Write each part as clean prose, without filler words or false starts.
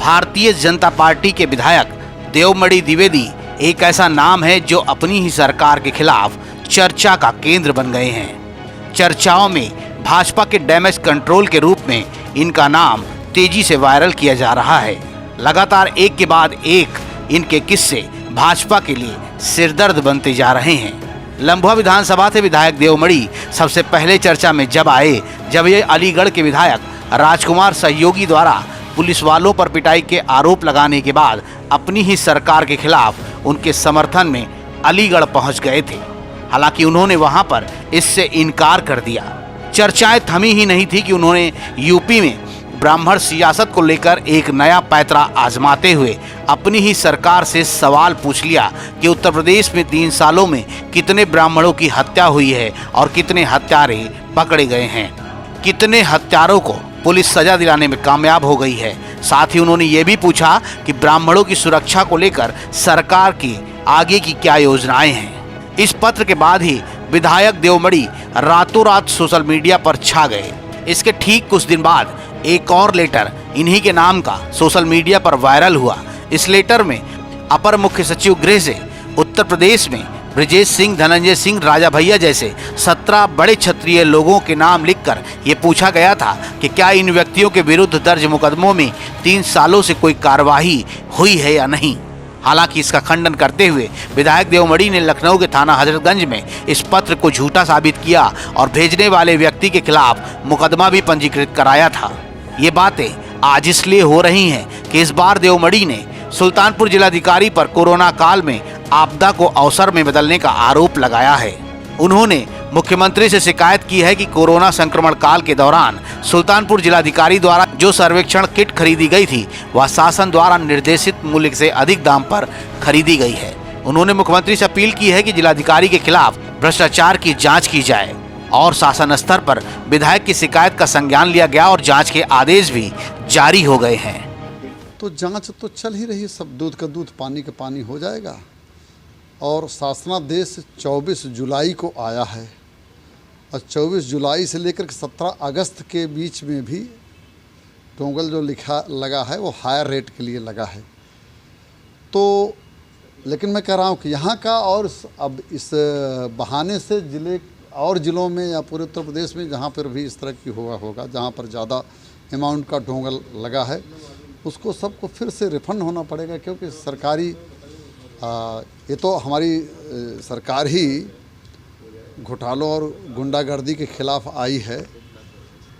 Bharatiya Janata party के विधायक देवमणि द्विवेदी एक ऐसा नाम है जो अपनी ही सरकार के खिलाफ चर्चा का केंद्र बन गए हैं। चर्चाओं में भाजपा के डैमेज कंट्रोल के रूप में इनका नाम तेजी से वायरल किया जा रहा है। लगातार एक के बाद एक इनके किस्से भाजपा के लिए सिरदर्द बनते जा रहे हैं। लंबुआ विधानसभा से विधायक देवमणि सबसे पहले चर्चा में जब आए, जब ये अलीगढ़ के विधायक राजकुमार सहयोगी द्वारा पुलिस वालों पर पिटाई के आरोप लगाने के बाद अपनी ही सरकार के खिलाफ उनके समर्थन में अलीगढ़ पहुंच गए थे। हालांकि उन्होंने वहां पर इससे इनकार कर दिया। चर्चाएं थमी ही नहीं थी कि उन्होंने यूपी में ब्राह्मण सियासत को लेकर एक नया पैंतरा आजमाते हुए अपनी ही सरकार से सवाल पूछ लिया कि उत्तर प्रदेश में 3 सालों में कितने ब्राह्मणों की हत्या हुई है और कितने हत्यारे पकड़े गए हैं, कितने हत्यारों को पुलिस सजा दिलाने में कामयाब हो गई है। साथ ही उन्होंने ये भी पूछा कि ब्राह्मणों की सुरक्षा को लेकर सरकार की आगे की क्या योजनाएं हैं। इस पत्र के बाद ही विधायक देवमणि रातों रात सोशल मीडिया पर छा गए। इसके ठीक कुछ दिन बाद एक और लेटर इन्हीं के नाम का सोशल मीडिया पर वायरल हुआ। इस लेटर में अपर मुख्य सचिव गृह से उत्तर प्रदेश में ब्रजेश सिंह, धनंजय सिंह, राजा भैया जैसे 17 बड़े क्षत्रिय लोगों के नाम लिखकर ये पूछा गया था कि क्या इन व्यक्तियों के विरुद्ध दर्ज मुकदमों में 3 सालों से कोई कार्रवाई हुई है या नहीं। हालांकि इसका खंडन करते हुए विधायक देवमणि ने लखनऊ के थाना हजरतगंज में इस पत्र को झूठा साबित किया और भेजने वाले व्यक्ति के खिलाफ मुकदमा भी पंजीकृत कराया था। ये बातें आज इसलिए हो रही हैं कि इस बार देवमणि ने सुल्तानपुर जिलाधिकारी पर कोरोना काल में आपदा को अवसर में बदलने का आरोप लगाया है। उन्होंने मुख्यमंत्री से शिकायत की है कि कोरोना संक्रमण काल के दौरान सुल्तानपुर जिलाधिकारी द्वारा जो सर्वेक्षण किट खरीदी गई थी वह शासन द्वारा निर्देशित मूल्य से अधिक दाम पर खरीदी गई है। उन्होंने मुख्यमंत्री से अपील की है कि जिलाधिकारी के खिलाफ भ्रष्टाचार की जांच की जाए और शासन स्तर पर विधायक की शिकायत का संज्ञान लिया गया और जांच के आदेश भी जारी हो गए हैं। तो जांच तो चल ही रही है, सब दूध का दूध पानी का पानी हो जाएगा। और शासनादेश 24 जुलाई को आया है और 24 जुलाई से लेकर के 17 अगस्त के बीच में भी टोंगल जो लगा है वो हायर रेट के लिए लगा है। तो लेकिन मैं कह रहा हूँ कि यहाँ का और अब इस बहाने से जिलों में या पूरे उत्तर प्रदेश में जहाँ पर भी इस तरह की होगा जहाँ पर ज़्यादा अमाउंट का टोंगल लगा है उसको सबको फिर से रिफंड होना पड़ेगा, क्योंकि सरकारी ये तो हमारी सरकार ही घोटालों और गुंडागर्दी के खिलाफ आई है,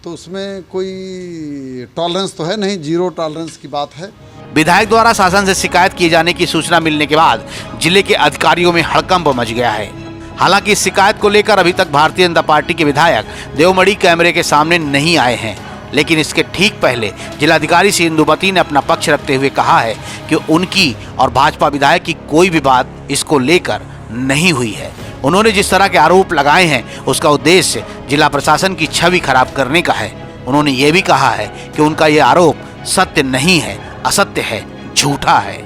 तो उसमें कोई टॉलरेंस तो है नहीं, जीरो टॉलरेंस की बात है। विधायक द्वारा शासन से शिकायत किए जाने की सूचना मिलने के बाद जिले के अधिकारियों में हड़कंप मच गया है। हालांकि इस शिकायत को लेकर अभी तक भारतीय जनता पार्टी के विधायक देवमणि कैमरे के सामने नहीं आए हैं, लेकिन इसके ठीक पहले जिलाधिकारी सिंधुपति ने अपना पक्ष रखते हुए कहा है कि उनकी और भाजपा विधायक की कोई भी बात इसको लेकर नहीं हुई है। उन्होंने जिस तरह के आरोप लगाए हैं उसका उद्देश्य जिला प्रशासन की छवि खराब करने का है। उन्होंने ये भी कहा है कि उनका ये आरोप सत्य नहीं है, असत्य है, झूठा है।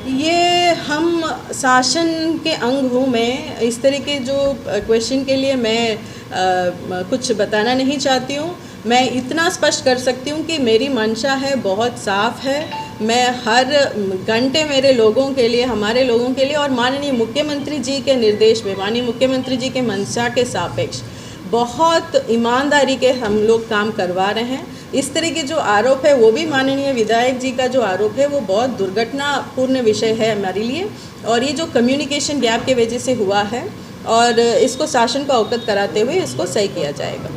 ये हम शासन के अंग हूँ, मैं इस तरह के जो क्वेश्चन के लिए मैं कुछ बताना नहीं चाहती हूँ। मैं इतना स्पष्ट कर सकती हूँ कि मेरी मंशा है बहुत साफ है। मैं हर घंटे मेरे लोगों के लिए, हमारे लोगों के लिए और माननीय मुख्यमंत्री जी के निर्देश में, माननीय मुख्यमंत्री जी के मंशा के सापेक्ष बहुत ईमानदारी के हम लोग काम करवा रहे हैं। इस तरह के जो आरोप है वो भी माननीय विधायक जी का जो आरोप है वो बहुत दुर्घटनापूर्ण विषय है हमारे लिए, और ये जो कम्युनिकेशन गैप की वजह से हुआ है और इसको शासन को अवगत कराते हुए इसको सही किया जाएगा।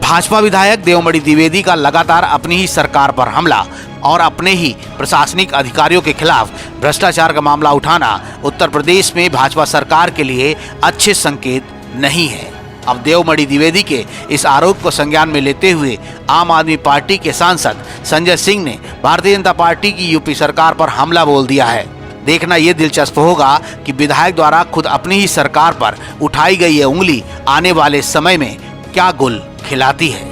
भाजपा विधायक देवमणि द्विवेदी का लगातार अपनी ही सरकार पर हमला और अपने ही प्रशासनिक अधिकारियों के खिलाफ भ्रष्टाचार का मामला उठाना उत्तर प्रदेश में भाजपा सरकार के लिए अच्छे संकेत नहीं है। अब देवमणि द्विवेदी के इस आरोप को संज्ञान में लेते हुए आम आदमी पार्टी के सांसद संजय सिंह ने भारतीय जनता पार्टी की यूपी सरकार पर हमला बोल दिया है। देखना ये दिलचस्प होगा कि विधायक द्वारा खुद अपनी ही सरकार पर उठाई गई ये उंगली आने वाले समय में क्या गुल खिलाती है।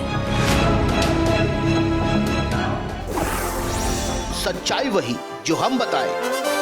सच्चाई वही जो हम बताएं।